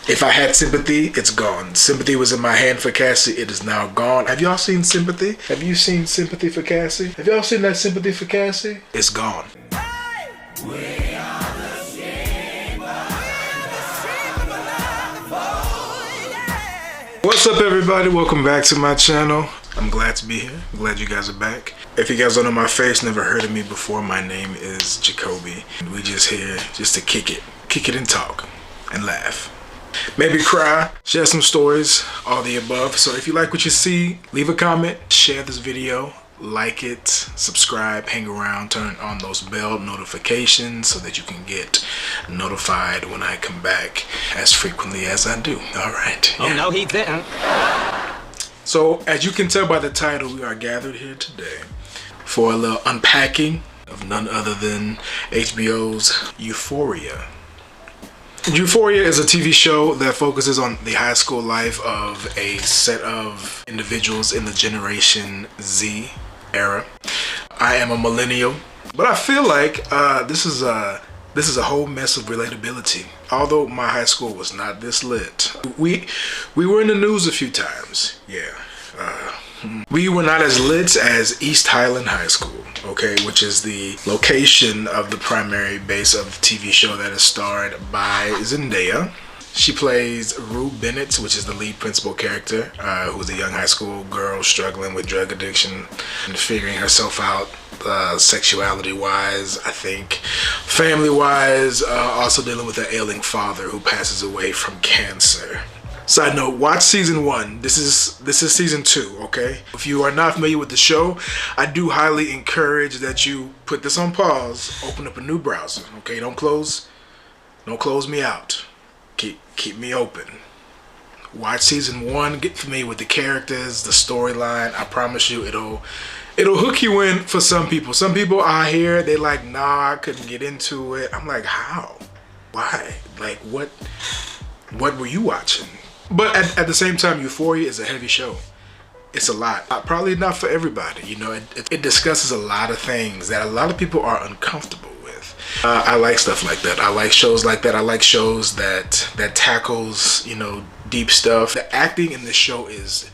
If I had sympathy, it's gone. Sympathy was in my hand for Cassie. It is now gone. Have y'all seen Sympathy? Have you seen Sympathy for Cassie? Have y'all seen that Sympathy for Cassie? It's gone. What's up, everybody? Welcome back to my channel. I'm glad to be here. I'm glad you guys are back. If you guys don't know my face, never heard of me before, my name is JaCoby. We just here just to kick it and talk and laugh. Maybe cry, share some stories, all the above. So if you like what you see, leave a comment, share this video, like it, subscribe, hang around, turn on those bell notifications so that you can get notified when I come back as frequently as I do. All right. Oh, no, he didn't. So as you can tell by the title, we are gathered here today for a little unpacking of none other than HBO's Euphoria. Euphoria is a TV show that focuses on the high school life of a set of individuals in the Generation Z era. I am a millennial, but I feel like this is a whole mess of relatability. Although my high school was not this lit, we were in the news a few times. Yeah. We were not as lit as East Highland High School, okay, which is the location of the primary base of the TV show that is starred by Zendaya. She plays Rue Bennett, which is the lead principal character, who's a young high school girl struggling with drug addiction and figuring herself out sexuality-wise, I think, family-wise, also dealing with an ailing father who passes away from cancer. Side note, watch season 1. This is season 2, okay? If you are not familiar with the show, I do highly encourage that you put this on pause, open up a new browser, okay? Don't close me out. Keep me open. Watch season 1, get familiar with the characters, the storyline. I promise you it'll hook you in for some people. Some people out here, they like, nah, I couldn't get into it. I'm like, how? Why? Like, what were you watching? But at the same time, Euphoria is a heavy show. It's a lot. Probably not for everybody. You know, it discusses a lot of things that a lot of people are uncomfortable with. I like stuff like that. I like shows like that. I like shows that tackles, you know, deep stuff. The acting in this show is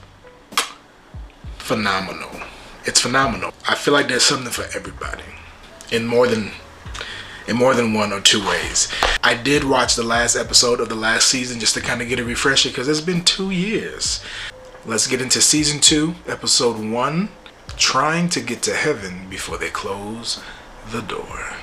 phenomenal. It's phenomenal. I feel like there's something for everybody in more than one or two ways. I did watch the last episode of the last season just to kind of get a refresher because it's been 2 years. Let's get into season 2, episode 1, Trying to Get to Heaven Before They Close the Door.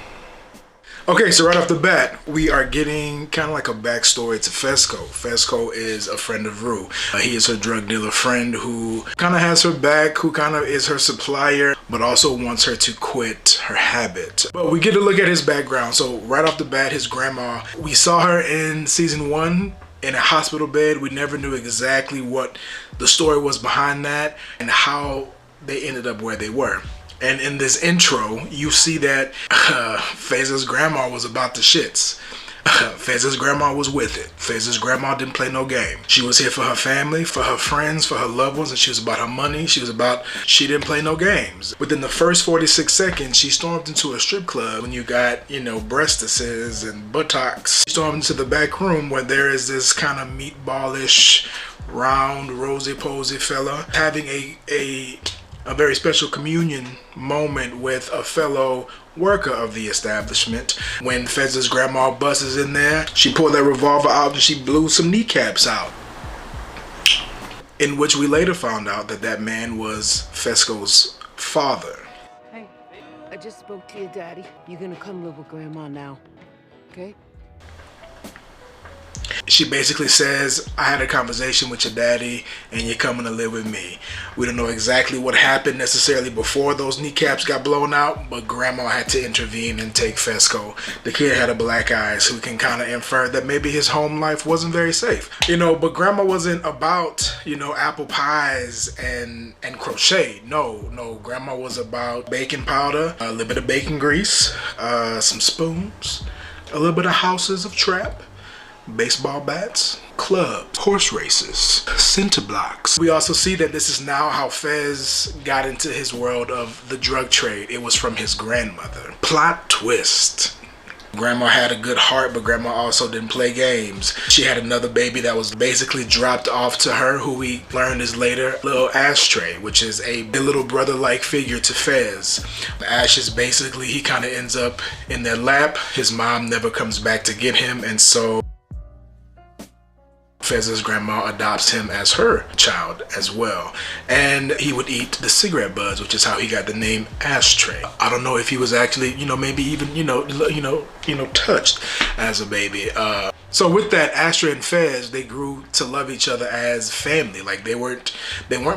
Okay, so right off the bat, we are getting kind of like a backstory to Fesco. Fesco is a friend of Rue. He is her drug dealer friend who kind of has her back, who kind of is her supplier, but also wants her to quit her habit. But we get to look at his background. So right off the bat, his grandma, we saw her in season 1 in a hospital bed. We never knew exactly what the story was behind that and how they ended up where they were. And in this intro, you see that Faza's grandma was about the shits. Faza's grandma was with it. Faza's grandma didn't play no game. She was here for her family, for her friends, for her loved ones, and she was about her money. She didn't play no games. Within the first 46 seconds, she stormed into a strip club when you got, you know, breastises and buttocks. She stormed into the back room where there is this kind of meatballish, round, rosy-posy fella having a very special communion moment with a fellow worker of the establishment. When Fez's grandma busts in there, she pulled that revolver out and she blew some kneecaps out. In which we later found out that man was Fesco's father. Hey, I just spoke to your daddy. You're gonna come live with grandma now, okay? She basically says, I had a conversation with your daddy and you're coming to live with me. We don't know exactly what happened necessarily before those kneecaps got blown out, but grandma had to intervene and take Fesco. The kid had a black eye, so we can kind of infer that maybe his home life wasn't very safe. You know, but grandma wasn't about, you know, apple pies and crochet. No, grandma was about baking powder, a little bit of bacon grease, some spoons, a little bit of houses of trap, baseball bats, clubs, horse races, cinder blocks. We also see that this is now how Fez got into his world of the drug trade. It was from his grandmother. Plot twist. Grandma had a good heart, but grandma also didn't play games. She had another baby that was basically dropped off to her, who we learned is later little Ashtray, which is a little brother-like figure to Fez. Ash is basically, he kind of ends up in their lap. His mom never comes back to get him, and so Fez's grandma adopts him as her child as well, and he would eat the cigarette butts, which is how he got the name Ashtray. I don't know if he was actually, maybe even, touched as a baby. So with that, Ashtray and Fez, they grew to love each other as family. Like they weren't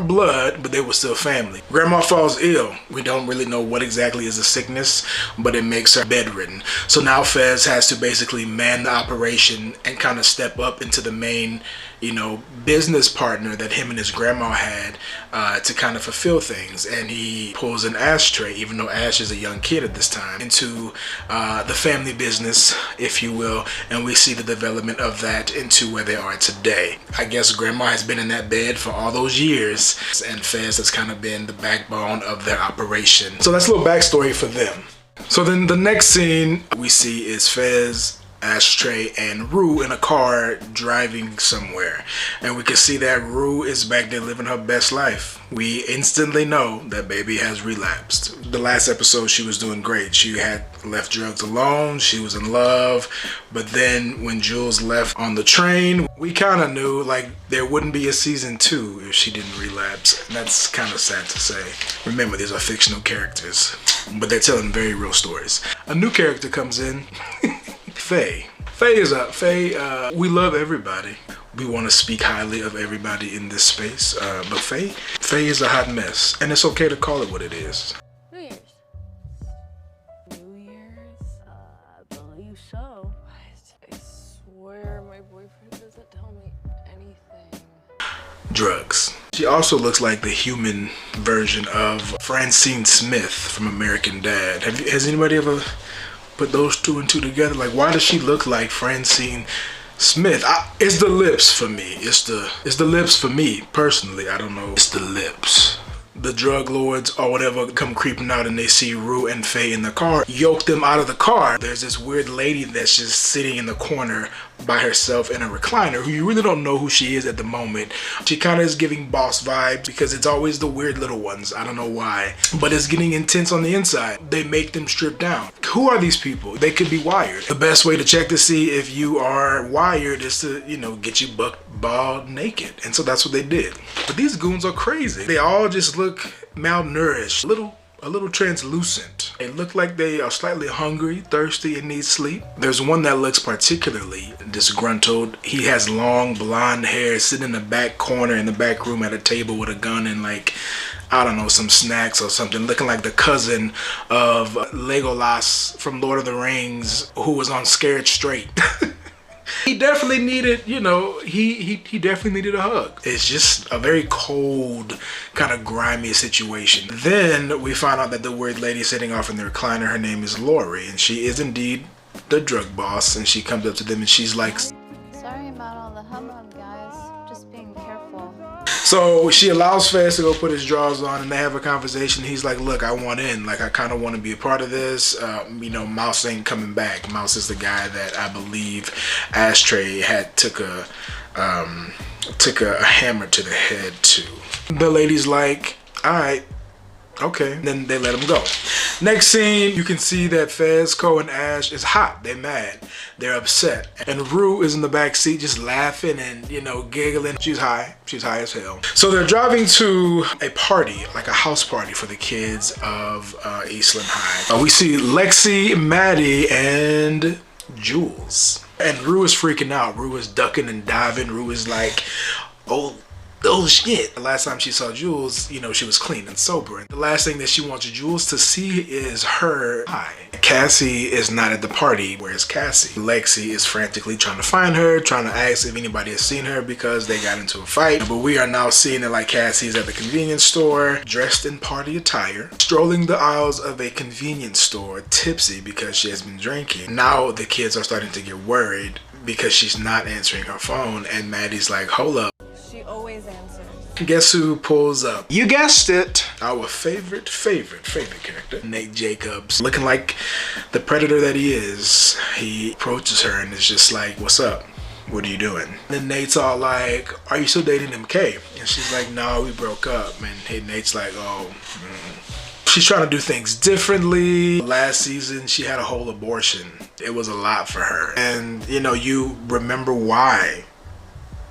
blood, but they were still family. Grandma falls ill. We don't really know what exactly is the sickness, but it makes her bedridden. So now Fez has to basically man the operation and kind of step up into the main, business partner that him and his grandma had to kind of fulfill things. And he pulls an Ashtray, even though Ash is a young kid at this time, into the family business, if you will, and we see the development of that into where they are today. I guess grandma has been in that bed for all those years, and Fez has kind of been the backbone of their operation. So that's a little backstory for them. So then the next scene we see is Fez, Ashtray, and Rue in a car driving somewhere, and we can see that Rue is back there living her best life. We instantly know that baby has relapsed. The last episode she was doing great. She had left drugs alone, she was in love, but then when Jules left on the train, we kind of knew like there wouldn't be a season 2 if she didn't relapse, and that's kind of sad to say. Remember, these are fictional characters, but they're telling very real stories. A new character comes in. Faye. We love everybody. We want to speak highly of everybody in this space, but Faye is a hot mess, and it's okay to call it what it is. New Year's? I believe so. I swear my boyfriend doesn't tell me anything. Drugs. She also looks like the human version of Francine Smith from American Dad. Has anybody ever put those two and two together? Like, why does she look like Francine Smith? It's the lips for me. It's the lips for me personally. I don't know. It's the lips. The drug lords or whatever come creeping out and they see Rue and Faye in the car, yoke them out of the car. There's this weird lady that's just sitting in the corner by herself in a recliner, who you really don't know who she is at the moment. She kind of is giving boss vibes because it's always the weird little ones. I don't know why, but it's getting intense on the inside. They make them strip down. Who are these people? They could be wired. The best way to check to see if you are wired is to, get you buck bald naked. And so that's what they did. But these goons are crazy. They all just look malnourished, a little translucent. They look like they are slightly hungry, thirsty, and need sleep. There's one that looks particularly disgruntled. He has long blonde hair, sitting in the back corner in the back room at a table with a gun and some snacks or something, looking like the cousin of Legolas from Lord of the Rings, who was on Scared Straight. He definitely needed, he definitely needed a hug. It's just a very cold, kind of grimy situation. Then we find out that the weird lady sitting off in the recliner, her name is Lori, and she is indeed the drug boss, and she comes up to them and she's like, sorry about all the hubbub, guys. Just being careful. So she allows Fez to go put his drawers on and they have a conversation. He's like, look, I want in. Like, I kind of want to be a part of this. Mouse ain't coming back. Mouse is the guy that I believe Ashtray had took a hammer to the head to. The lady's like, all right. Okay, then they let him go. Next scene, you can see that Fez, Co, and Ash is hot. They're mad. They're upset. And Rue is in the back seat just laughing and, giggling. She's high. She's high as hell. So they're driving to a party, like a house party for the kids of Eastland High. We see Lexi, Maddie, and Jules. And Rue is freaking out. Rue is ducking and diving. Rue is like, oh shit. The last time she saw Jules, she was clean and sober. And the last thing that she wants Jules to see is her high. Cassie is not at the party. Where's Cassie? Lexi is frantically trying to find her, trying to ask if anybody has seen her because they got into a fight. But we are now seeing it like Cassie's at the convenience store, dressed in party attire, strolling the aisles of a convenience store, tipsy because she has been drinking. Now the kids are starting to get worried because she's not answering her phone, and Maddie's like, hold up. She always answers. Guess who pulls up? You guessed it. Our favorite character, Nate Jacobs. Looking like the predator that he is. He approaches her and is just like, what's up? What are you doing? And then Nate's all like, are you still dating MK? And she's like, no, we broke up. And Nate's like, oh, She's trying to do things differently. Last season, she had a whole abortion. It was a lot for her. And, you know, you remember why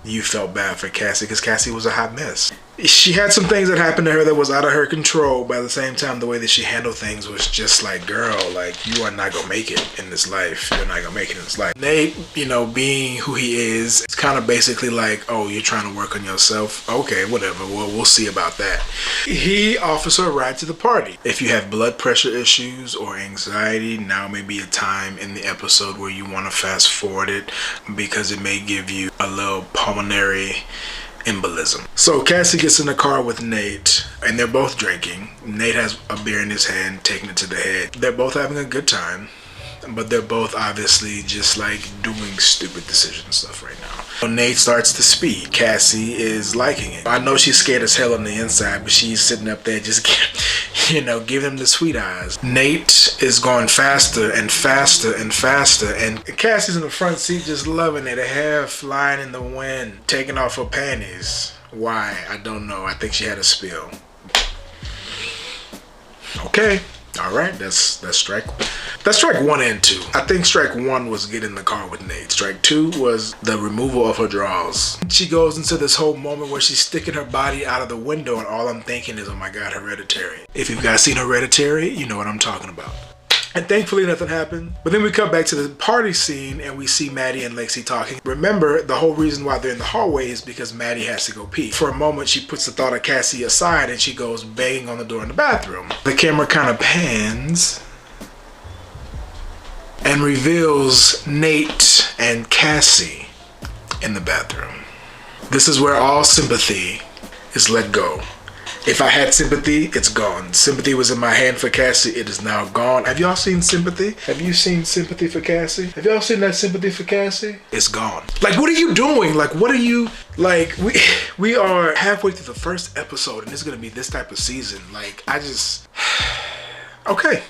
you felt bad for Cassie, because Cassie was a hot mess. She had some things that happened to her that was out of her control, but at the same time, the way that she handled things was just like, girl, like, you are not gonna make it in this life. You're not gonna make it in this life. Nate, you know, being who he is, it's kind of basically like, oh, you're trying to work on yourself? Okay, whatever. Well, we'll see about that. He offers her a ride to the party. If you have blood pressure issues or anxiety, now may be a time in the episode where you want to fast forward it, because it may give you a little pulmonary embolism. So Cassie gets in the car with Nate and they're both drinking. Nate has a beer in his hand, taking it to the head. They're both having a good time, but they're both obviously just like doing stupid decision stuff right now. So Nate starts to speed. Cassie is liking it. I know she's scared as hell on the inside, but she's sitting up there just you know, give him the sweet eyes. Nate is going faster and faster and faster, and Cassie's in the front seat just loving it. Her hair flying in the wind, taking off her panties. Why? I don't know. I think she had a spill. Okay. All right, that's strike one and two. I think strike one was get in the car with Nate. Strike two was the removal of her drawers. She goes into this whole moment where she's sticking her body out of the window, and all I'm thinking is, oh my God, Hereditary. If you guys seen Hereditary, you know what I'm talking about. And thankfully nothing happened. But then we come back to the party scene and we see Maddie and Lexi talking. Remember, the whole reason why they're in the hallway is because Maddie has to go pee. For a moment, she puts the thought of Cassie aside and she goes banging on the door in the bathroom. The camera kind of pans and reveals Nate and Cassie in the bathroom. This is where all sympathy is let go. If I had sympathy, it's gone. Sympathy was in my hand for Cassie. It is now gone. Have y'all seen Sympathy? Have you seen Sympathy for Cassie? Have y'all seen that Sympathy for Cassie? It's gone. Like, what are you doing? Like, what are you, like, we are halfway through the first episode and it's gonna be this type of season. Like, I just, okay.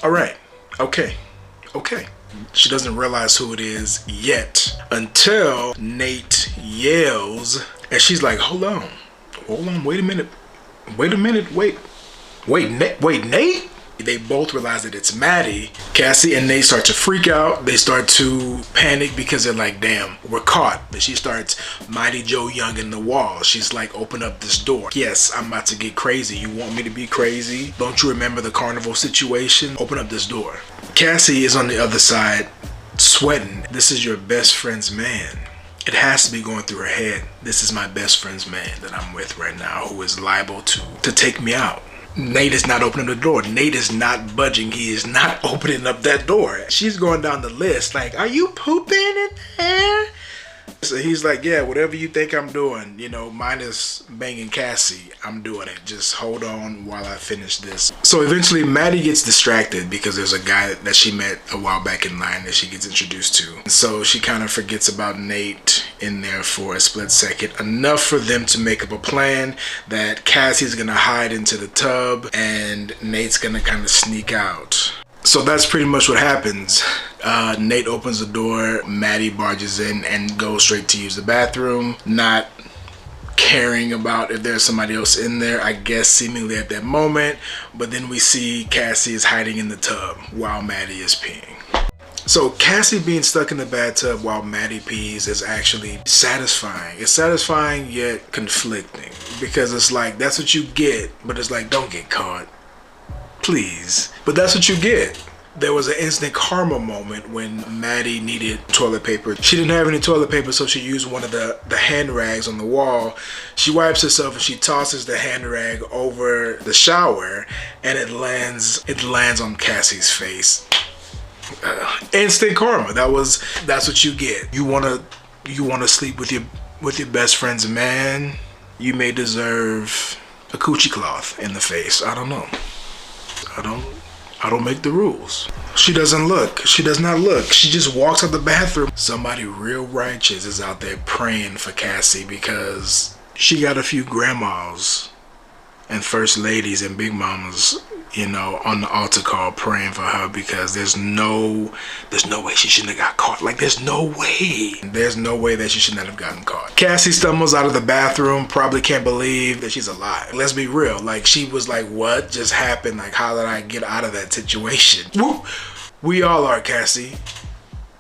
All right. Okay. She doesn't realize who it is yet until Nate yells and she's like, hold on, wait a minute, Nate? They both realize that it's Maddie. Cassie and Nate start to freak out. They start to panic because they're like, damn, we're caught. But she starts Mighty Joe Young in the wall. She's like, open up this door. Yes, I'm about to get crazy. You want me to be crazy? Don't you remember the carnival situation? Open up this door. Cassie is on the other side, sweating. This is your best friend's man. It has to be going through her head. This is my best friend's man that I'm with right now, who is liable to take me out. Nate is not opening the door. Nate is not budging. He is not opening up that door. She's going down the list like, are you pooping in there? So he's like, yeah, whatever you think I'm doing, you know, minus banging Cassie, I'm doing it. Just hold on while I finish this. So eventually Maddie gets distracted because there's a guy that she met a while back in line that she gets introduced to. And so she kind of forgets about Nate in there for a split second, enough for them to make up a plan that Cassie's gonna hide into the tub and Nate's gonna kind of sneak out. So that's pretty much what happens. Nate opens the door, Maddie barges in and goes straight to use the bathroom, not caring about if there's somebody else in there, I guess seemingly at that moment. But then we see Cassie is hiding in the tub while Maddie is peeing. So Cassie being stuck in the bathtub while Maddie pees is actually satisfying. It's satisfying yet conflicting, because it's like, that's what you get, but it's like, don't get caught. Please. But that's what you get. There was an instant karma moment when Maddie needed toilet paper. She didn't have any toilet paper, so she used one of the hand rags on the wall. She wipes herself and she tosses the hand rag over the shower, and it lands on Cassie's face. Instant karma. That's what you get. You wanna sleep with your best friend's man, you may deserve a coochie cloth in the face. I don't know. I don't make the rules. She doesn't look. She does not look. She just walks out the bathroom. Somebody real righteous is out there praying for Cassie, because she got a few grandmas and first ladies and big mamas, you know, on the altar call praying for her, because there's no way she shouldn't have got caught. Like, there's no way that she should not have gotten caught. Cassie stumbles out of the bathroom, probably can't believe that she's alive. Let's be real, like, she was like, what just happened? Like, how did I get out of that situation? Woo! We all are, Cassie.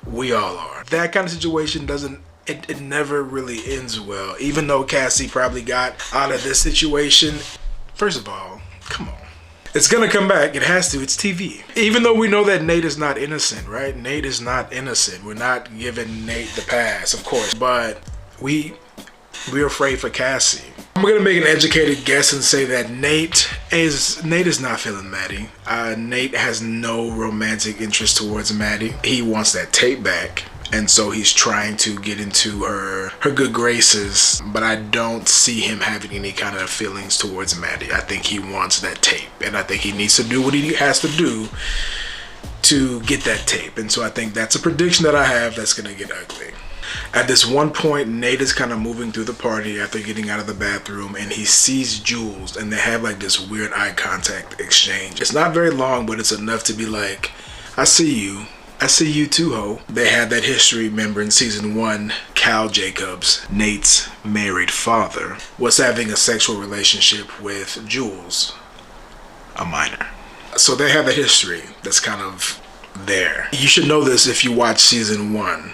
We all are. That kind of situation doesn't, it never really ends well. Even though Cassie probably got out of this situation, first of all, come on. It's gonna come back. It has to. It's TV. Even though we know that Nate is not innocent, right? Nate is not innocent. We're not giving Nate the pass, of course. But we're afraid for Cassie. I'm gonna make an educated guess and say that Nate is not feeling Maddie. Nate has no romantic interest towards Maddie. He wants that tape back. And so he's trying to get into her good graces, but I don't see him having any kind of feelings towards Maddie. I think he wants that tape, and I think he needs to do what he has to do to get that tape. And so I think that's a prediction that I have that's gonna get ugly. At this one point, Nate is kind of moving through the party after getting out of the bathroom, and he sees Jules, and they have like this weird eye contact exchange. It's not very long, but it's enough to be like, I see you. I see you too, ho. They had that history. Remember in season 1, Cal Jacobs, Nate's married father, was having a sexual relationship with Jules, a minor. So they have a history that's kind of there. You should know this if you watch season 1.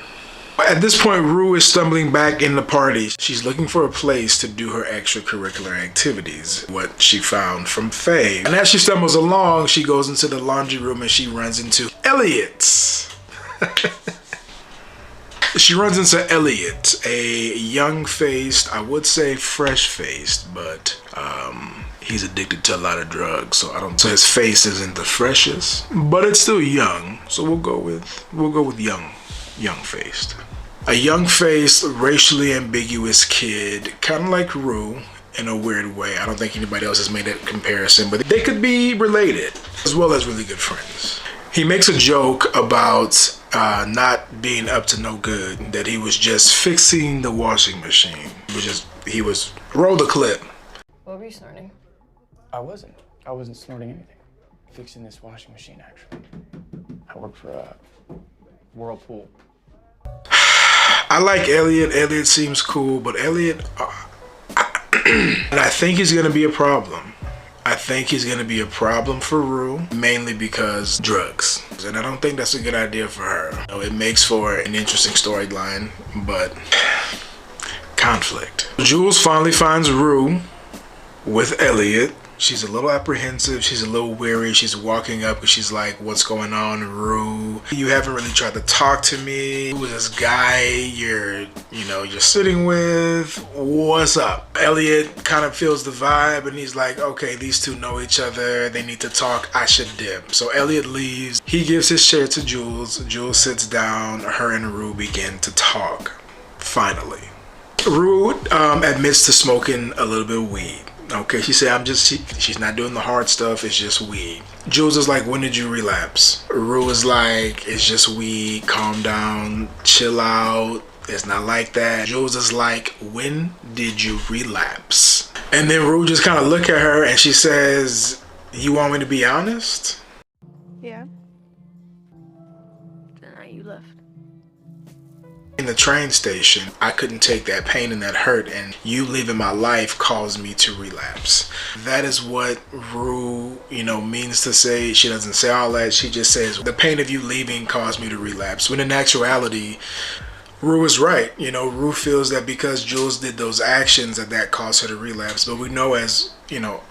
At this point, Rue is stumbling back in the party. She's looking for a place to do her extracurricular activities, what she found from Faye. And as she stumbles along, she goes into the laundry room and she runs into Elliot. She runs into Elliot, a young-faced, I would say fresh-faced, but he's addicted to a lot of drugs, so his face isn't the freshest, but it's still young. So we'll go with young-faced. A young-faced, racially ambiguous kid, kind of like Rue in a weird way. I don't think anybody else has made that comparison, but they could be related, as well as really good friends. He makes a joke about not being up to no good, that he was just fixing the washing machine. Roll the clip. What were you snorting? I wasn't snorting anything. Fixing this washing machine, actually. I work for Whirlpool. I like Elliot. Elliot seems cool, but Elliot, and I think he's gonna be a problem. I think he's gonna be a problem for Rue, mainly because drugs. And I don't think that's a good idea for her. You know, it makes for an interesting storyline, but conflict. Jules finally finds Rue with Elliot. She's a little apprehensive. She's a little weary. She's walking up and she's like, what's going on, Rue? You haven't really tried to talk to me. Who is this guy you're sitting with? What's up? Elliot kind of feels the vibe and he's like, okay, these two know each other. They need to talk. I should dip. So Elliot leaves. He gives his chair to Jules. Jules sits down. Her and Rue begin to talk. Finally. Rue admits to smoking a little bit of weed. Okay, she said, she's not doing the hard stuff, it's just weed. Jules is like, when did you relapse? Rue is like, it's just weed, calm down, chill out, it's not like that. Jules is like, when did you relapse? And then Rue just kind of look at her and she says, you want me to be honest? Yeah. The night you left. In the train station, I couldn't take that pain and that hurt, and you leaving my life caused me to relapse. That is what Rue, means to say. She doesn't say all that. She just says, the pain of you leaving caused me to relapse. When in actuality, Rue is right. Rue feels that because Jules did those actions that caused her to relapse. But we know as,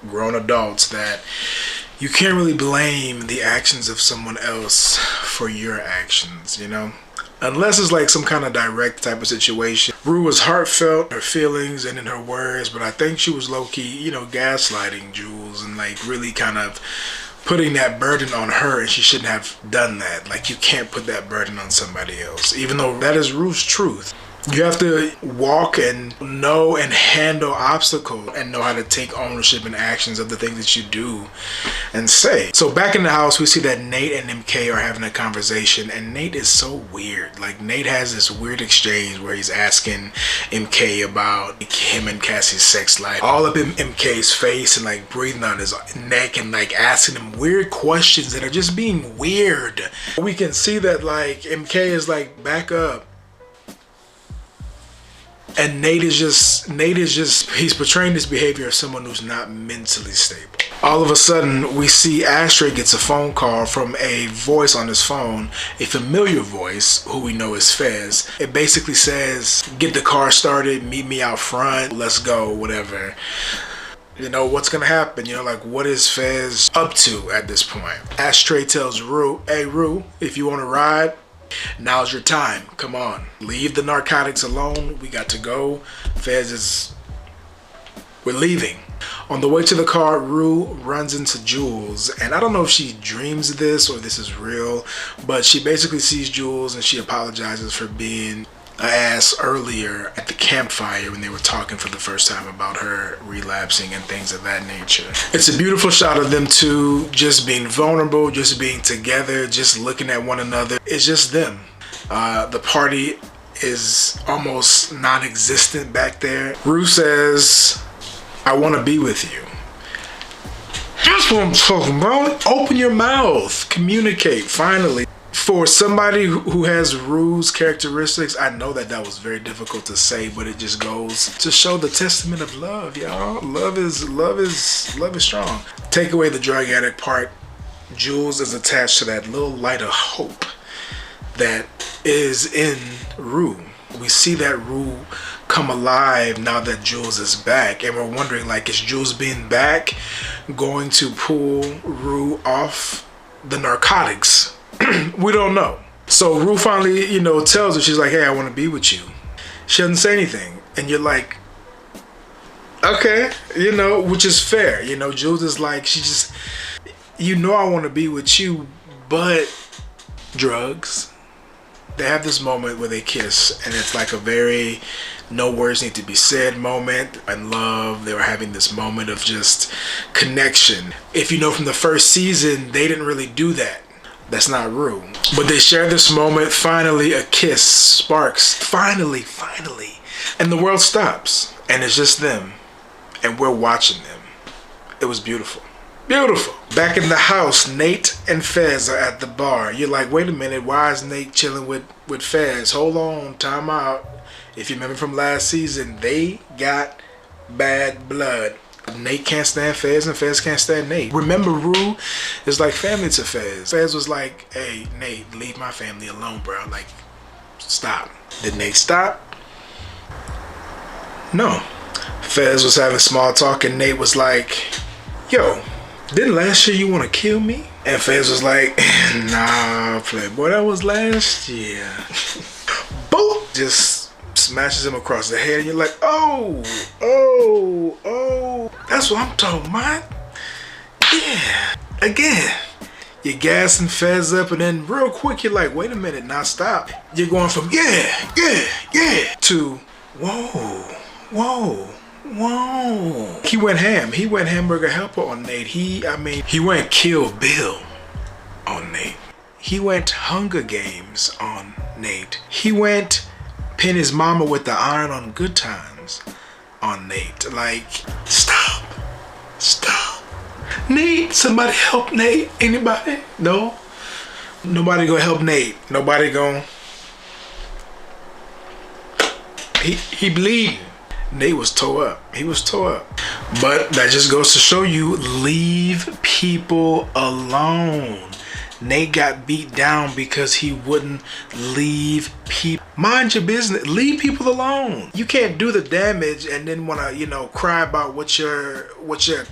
grown adults that you can't really blame the actions of someone else for your actions, Unless it's like some kind of direct type of situation. Rue was heartfelt, her feelings and in her words, but I think she was low-key, gaslighting Jules and like really kind of putting that burden on her, and she shouldn't have done that. Like, you can't put that burden on somebody else, even though that is Rue's truth. You have to walk and know and handle obstacles and know how to take ownership and actions of the things that you do and say. So back in the house, we see that Nate and MK are having a conversation, and Nate is so weird. Like, Nate has this weird exchange where he's asking MK about him and Cassie's sex life, all up in MK's face and like breathing on his neck and like asking him weird questions that are just being weird. We can see that like MK is like, back up. And Nate is just, he's portraying this behavior of someone who's not mentally stable. All of a sudden, we see Ashtray gets a phone call from a voice on his phone, a familiar voice, who we know is Fez. It basically says, get the car started, meet me out front, let's go, whatever. You know, what's gonna happen? You know, like, what is Fez up to at this point? Ashtray tells Rue, hey Rue, if you wanna ride, now's your time. Come on. Leave the narcotics alone. We got to go. We're leaving. On the way to the car, Rue runs into Jules. And I don't know if she dreams this or this is real, but she basically sees Jules and she apologizes for being an ass earlier at the campfire when they were talking for the first time about her relapsing and things of that nature. It's a beautiful shot of them two just being vulnerable, just being together, just looking at one another. It's just them. The party is almost non-existent back there. Rue says, I want to be with you. That's what I'm talking about. Open your mouth. Communicate, finally. For somebody who has Rue's characteristics, I know that was very difficult to say, but it just goes to show the testament of love, y'all. Love is strong. Take away the drug addict part. Jules is attached to that little light of hope that is in Rue. We see that Rue come alive now that Jules is back, and we're wondering, like, is Jules being back going to pull Rue off the narcotics? We don't know. So Rue finally, tells her, she's like, hey, I want to be with you. She doesn't say anything. And you're like, okay, which is fair. Jules is like, she just, I want to be with you, but drugs. They have this moment where they kiss, and it's like a very no words need to be said moment. And love, they were having this moment of just connection. If you know from the first season, they didn't really do that. That's not Rue. But they share this moment. Finally, a kiss sparks. Finally. And the world stops. And it's just them. And we're watching them. It was beautiful. Beautiful. Back in the house, Nate and Fez are at the bar. You're like, wait a minute. Why is Nate chilling with Fez? Hold on. Time out. If you remember from last season, they got bad blood. Nate can't stand Fez and Fez can't stand Nate. Remember, Rue is like family to Fez. Fez was like, hey, Nate, leave my family alone, bro. Like, stop. Did Nate stop? No. Fez was having small talk and Nate was like, yo, didn't last year you want to kill me? And Fez was like, nah, playboy, that was last year. Boom! Just smashes him across the head and you're like, oh, that's what I'm talking about. Yeah. Again, you're gassing Fez up and then real quick you're like, wait a minute, now stop. You're going from yeah to whoa. He went ham. He went hamburger helper on Nate. He went Kill Bill on Nate. He went Hunger Games on Nate. He went pin his mama with the iron on Good Times on Nate. Like, stop. Nate, somebody help Nate. Anybody? No? Nobody gonna help Nate. Nobody gonna. He bleeding. Nate was tore up. He was tore up. But that just goes to show you, leave people alone. Nate got beat down because he wouldn't leave people. Mind your business. Leave people alone. You can't do the damage and then want to, cry about what your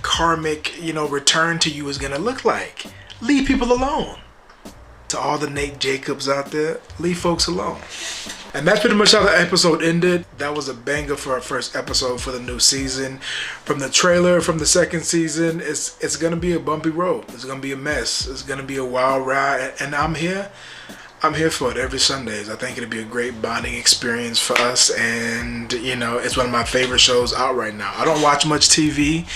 karmic, return to you is going to look like. Leave people alone. To all the Nate Jacobs out there, leave folks alone. And that's pretty much how the episode ended. That was a banger for our first episode for the new season. From the trailer from the second season, it's gonna be a bumpy road. It's gonna be a mess. It's gonna be a wild ride. And I'm here. I'm here for it every Sundays. I think it'd be a great bonding experience for us, and you know, it's one of my favorite shows out right now. I don't watch much TV,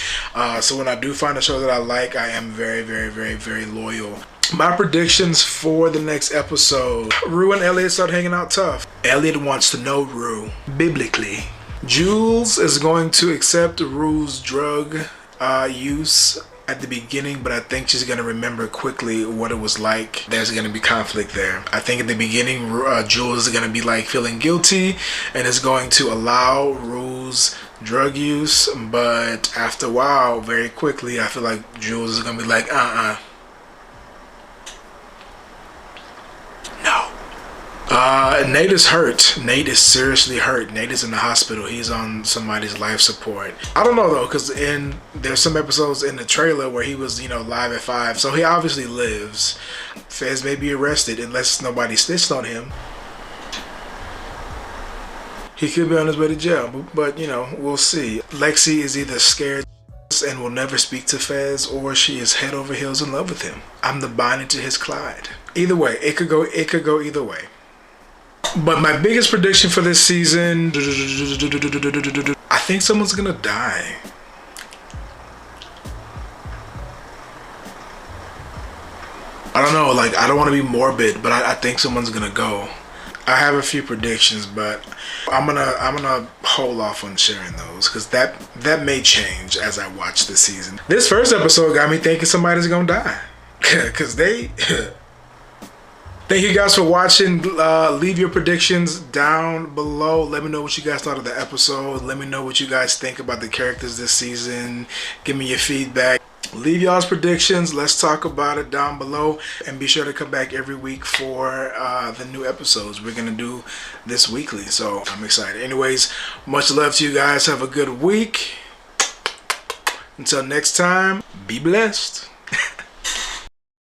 so when I do find a show that I like, I am very, very, very, very loyal. My predictions for the next episode: Rue and Elliot start hanging out tough. Elliot wants to know Rue biblically. Jules is going to accept Rue's drug use at the beginning, but I think she's going to remember quickly what it was like. There's going to be conflict there. I think at the beginning, Jules is going to be like feeling guilty and is going to allow Rue's drug use, but after a while, very quickly, I feel like Jules is going to be like, no. Nate is hurt. Nate is seriously hurt. Nate is in the hospital. He's on somebody's life support. I don't know though, because there's some episodes in the trailer where he was, you know, live at 5, so he obviously lives. Fez may be arrested unless nobody snitched on him. He could be on his way to jail, but you know, we'll see. Lexi is either scared and will never speak to Fez, or she is head over heels in love with him. I'm the Bonnie to his Clyde. Either way, it could go either way. But my biggest prediction for this season, I think someone's gonna die. I don't know, like, I don't want to be morbid, but I think someone's gonna go. I have a few predictions, but I'm gonna hold off on sharing those because that may change as I watch the season. This first episode got me thinking somebody's gonna die, because they. Thank you guys for watching. Leave your predictions down below. Let me know what you guys thought of the episode. Let me know what you guys think about the characters this season. Give me your feedback. Leave y'all's predictions. Let's talk about it down below. And be sure to come back every week for the new episodes. We're going to do this weekly, so I'm excited. Anyways, much love to you guys. Have a good week. Until next time, be blessed.